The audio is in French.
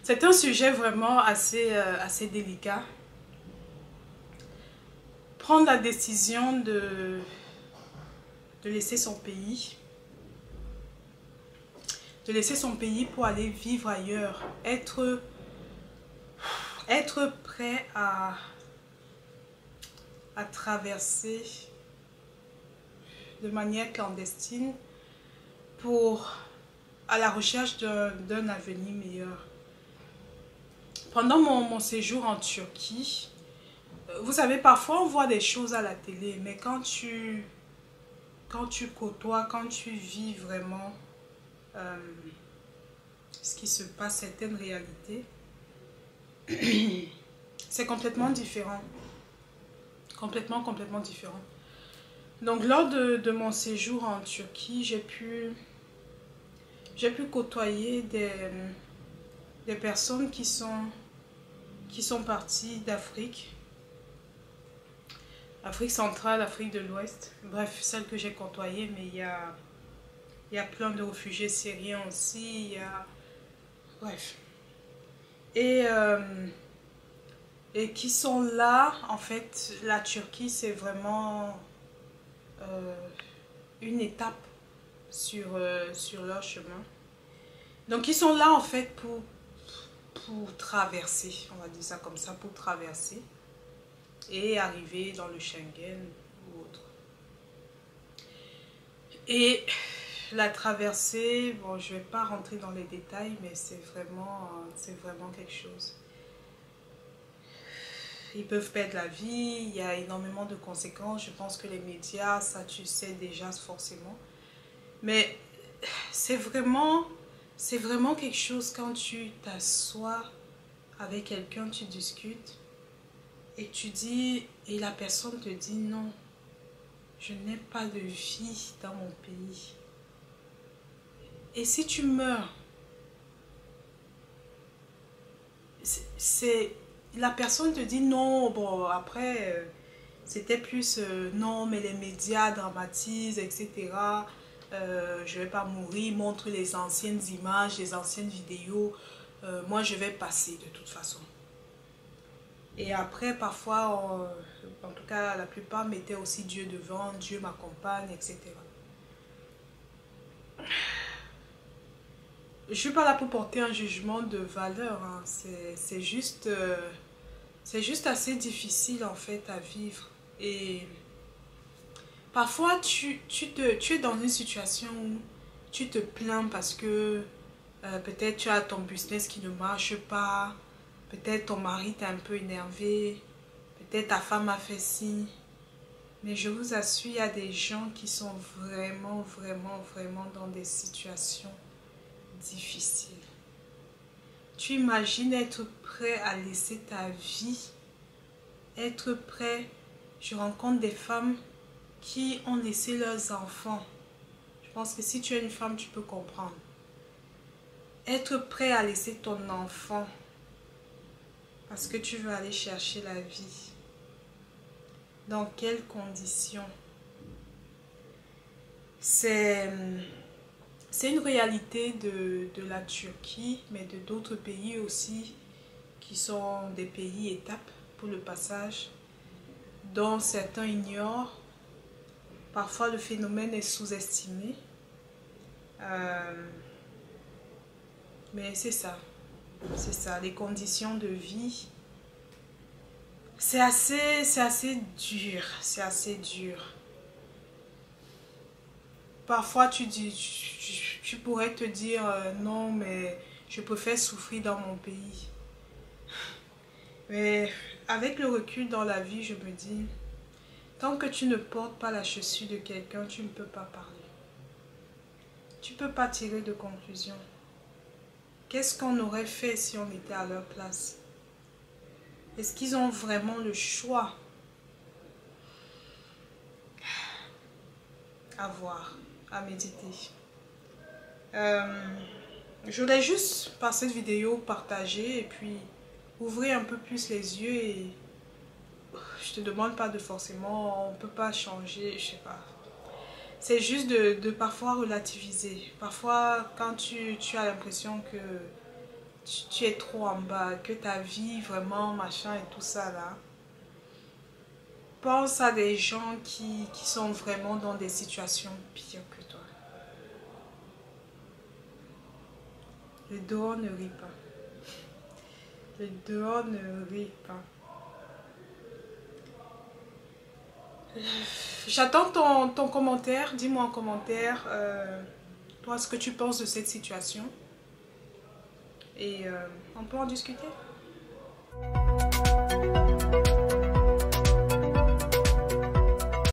C'est un sujet vraiment assez délicat. Prendre la décision de laisser son pays, pour aller vivre ailleurs, être prêt à traverser de manière clandestine à la recherche d'un avenir meilleur. Pendant mon séjour en Turquie, vous savez, parfois on voit des choses à la télé, mais quand tu côtoies, quand tu vis vraiment ce qui se passe, certaines réalités, c'est complètement différent. Complètement différent. Donc lors de mon séjour en Turquie, j'ai pu côtoyer des personnes qui sont parties d'Afrique. Afrique centrale, Afrique de l'Ouest. Bref, celles que j'ai côtoyées, mais il y a plein de réfugiés syriens aussi. Bref. Et qui sont là, en fait, la Turquie, c'est vraiment une étape sur leur chemin. Donc, ils sont là, en fait, pour traverser, on va dire ça comme ça, pour traverser et arriver dans le Schengen ou autre. Et la traversée, bon, je ne vais pas rentrer dans les détails, mais c'est vraiment quelque chose. Ils peuvent perdre la vie, il y a énormément de conséquences. Je pense que les médias, ça tu sais déjà forcément. Mais c'est vraiment quelque chose quand tu t'assois avec quelqu'un, tu discutes et tu dis, et la personne te dit non, je n'ai pas de vie dans mon pays. Et si tu meurs, la personne te dit non, bon après c'était plus non mais les médias dramatisent, etc. Je vais pas mourir, montre les anciennes images, les anciennes vidéos, moi je vais passer de toute façon. Et après parfois, en tout cas la plupart mettaient aussi Dieu devant, Dieu m'accompagne, etc. Je suis pas là pour porter un jugement de valeur, hein. C'est juste assez difficile en fait à vivre. Et parfois tu es dans une situation où tu te plains parce que peut-être tu as ton business qui ne marche pas, peut-être ton mari t'a un peu énervé, peut-être ta femme a fait ci. Mais je vous assure, il y a des gens qui sont vraiment dans des situations difficiles. Tu imagines être prêt à laisser ta vie, être prêt. Je rencontre des femmes qui ont laissé leurs enfants. Je pense que si tu es une femme, tu peux comprendre. Être prêt à laisser ton enfant parce que tu veux aller chercher la vie. Dans quelles conditions? C'est une réalité de la Turquie, mais de d'autres pays aussi, qui sont des pays étapes pour le passage, dont certains ignorent. Parfois le phénomène est sous-estimé. Mais c'est ça, les conditions de vie. C'est assez dur. Parfois tu pourrais te dire non mais je préfère souffrir dans mon pays. Mais avec le recul dans la vie, je me dis, tant que tu ne portes pas la chaussure de quelqu'un, tu ne peux pas parler. Tu ne peux pas tirer de conclusion. Qu'est-ce qu'on aurait fait si on était à leur place? Est-ce qu'ils ont vraiment le choix? À voir, à méditer. Je voulais juste par cette vidéo partager et puis ouvrir un peu plus les yeux et je te demande pas de forcément, on peut pas changer, je sais pas. C'est juste de parfois relativiser. Parfois quand tu as l'impression que tu es trop en bas, que ta vie vraiment machin et tout ça là. Pense à des gens qui sont vraiment dans des situations pires que toi. Le dehors ne rit pas. Le dehors ne rit pas. J'attends ton commentaire. Dis-moi en commentaire, toi, ce que tu penses de cette situation. Et on peut en discuter.